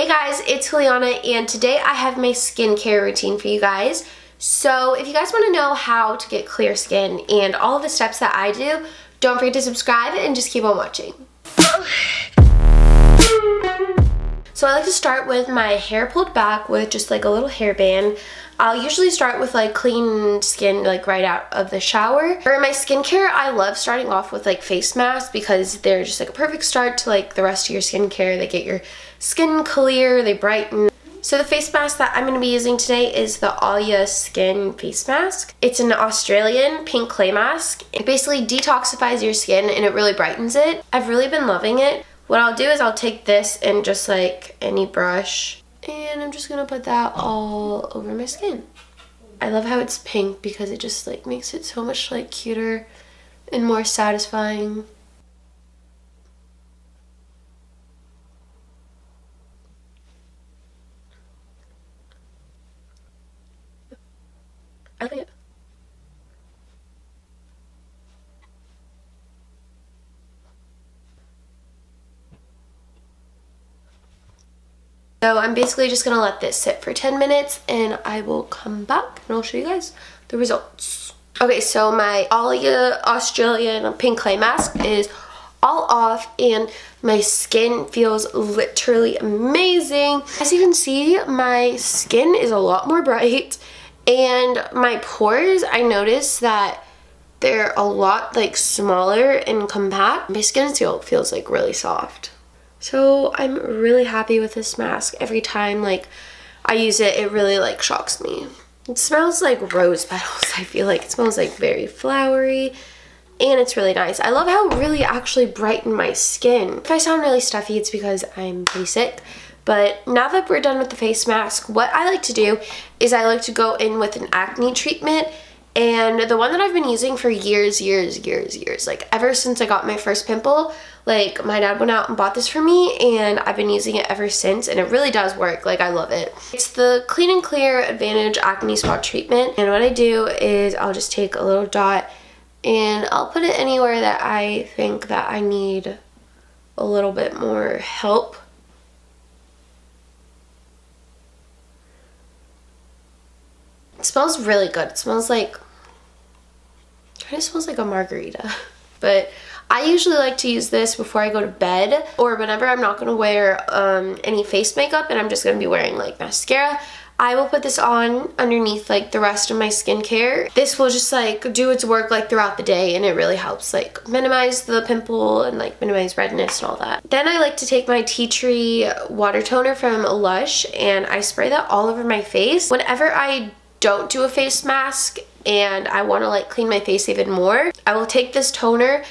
Hey guys, it's Juliana, and today I have my skincare routine for you guys. So if you guys want to know how to get clear skin and all of the steps that I do, don't forget to subscribe and just keep on watching. So I like to start with my hair pulled back with just like a little hairband. I'll usually start with like clean skin like right out of the shower. For my skincare, I love starting off with like face masks because they're just like a perfect start to like the rest of your skincare. They get your skin clear, they brighten. So the face mask that I'm going to be using today is the ALYA Skin Face Mask. It's an Australian pink clay mask. It basically detoxifies your skin and it really brightens it. I've really been loving it. What I'll do is I'll take this and just like any brush, and I'm just gonna put that all over my skin. I love how it's pink because it just like makes it so much like cuter and more satisfying. I like it. So I'm basically just gonna let this sit for 10 minutes and I will come back and I'll show you guys the results. Okay, so my ALYA Australian pink clay mask is all off and my skin feels literally amazing. As you can see, my skin is a lot more bright and my pores, I noticed that they're a lot like smaller and compact. My skin still feels like really soft. So I'm really happy with this mask. Every time like I use it, it really like shocks me. It smells like rose petals. I feel like it smells like very flowery and it's really nice. I love how it really actually brightened my skin. If I sound really stuffy, it's because I'm pretty sick. But now that we're done with the face mask, what I like to do is I like to go in with an acne treatment. And the one that I've been using for years, like ever since I got my first pimple, like my dad went out and bought this for me and I've been using it ever since and it really does work. Like I love it. It's the Clean and Clear Advantage Acne Spot Treatment, and what I do is I'll just take a little dot and I'll put it anywhere that I think that I need a little bit more help. It smells really good. It smells like, kind of smells like a margarita. But I usually like to use this before I go to bed or whenever I'm not going to wear any face makeup and I'm just going to be wearing like mascara. I will put this on underneath like the rest of my skincare. This will just like do its work like throughout the day and it really helps like minimize the pimple and like minimize redness and all that. Then I like to take my tea tree water toner from Lush and I spray that all over my face. Whenever I don't do a face mask and I want to like clean my face even more, I will take this toner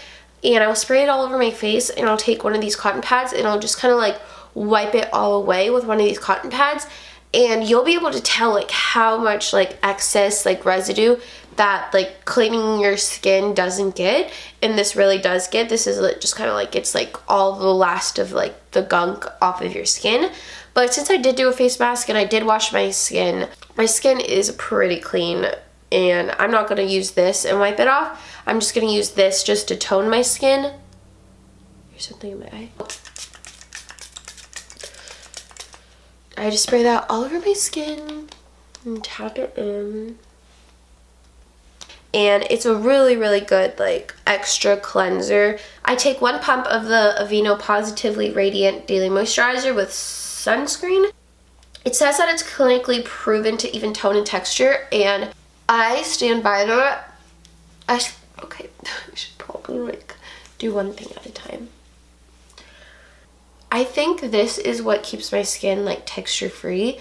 and I will spray it all over my face and I'll take one of these cotton pads and I'll just kind of like wipe it all away with one of these cotton pads, and you'll be able to tell like how much like excess like residue that like cleaning your skin doesn't get, and this really does get. This is just kind of like it's like all the last of like the gunk off of your skin. But since I did do a face mask and I did wash my skin is pretty clean and I'm not going to use this and wipe it off. I'm just going to use this just to tone my skin. There's something in my eye. I just spray that all over my skin and tap it in. And it's a really good like extra cleanser. I take 1 pump of the Aveeno Positively Radiant Daily Moisturizer with Sunscreen. It says that it's clinically proven to even tone and texture, and I stand by that. Okay, I should probably like do one thing at a time. I think this is what keeps my skin like texture free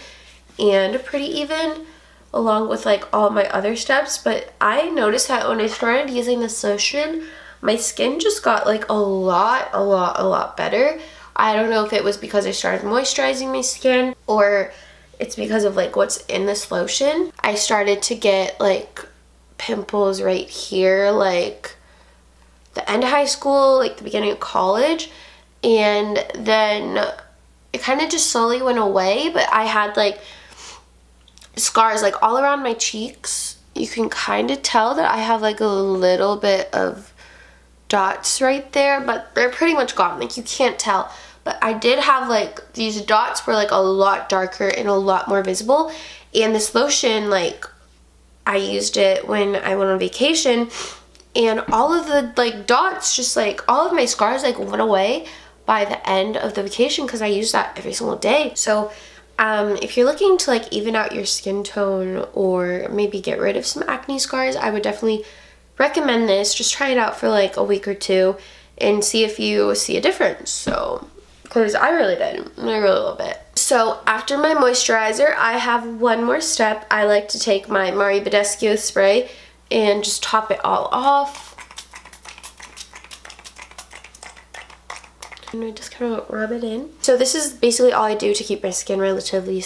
and pretty even, along with like all my other steps. But I noticed that when I started using this lotion, my skin just got like a lot better. I don't know if it was because I started moisturizing my skin or it's because of like what's in this lotion. I started to get like pimples right here like the end of high school, like the beginning of college, and then it kind of just slowly went away, but I had like scars like all around my cheeks. You can kind of tell that I have like a little bit of dots right there, but they're pretty much gone. Like you can't tell. but I did have like these dots were like a lot darker and a lot more visible. And this lotion, like, I used it when I went on vacation, and all of the like dots, just like all of my scars like went away by the end of the vacation because I used that every single day. So if you're looking to like even out your skin tone or maybe get rid of some acne scars, I would definitely recommend this. Just try it out for like a week or two and see if you see a difference. So, because I really did, and I really love it. So after my moisturizer, I have one more step. I like to take my Mario Badescu spray and just top it all off. And I just kind of rub it in. So this is basically all I do to keep my skin relatively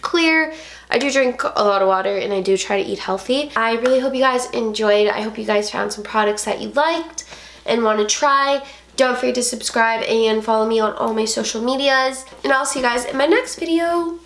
clear. I do drink a lot of water and I do try to eat healthy. I really hope you guys enjoyed. I hope you guys found some products that you liked and want to try. Don't forget to subscribe and follow me on all my social medias. And I'll see you guys in my next video.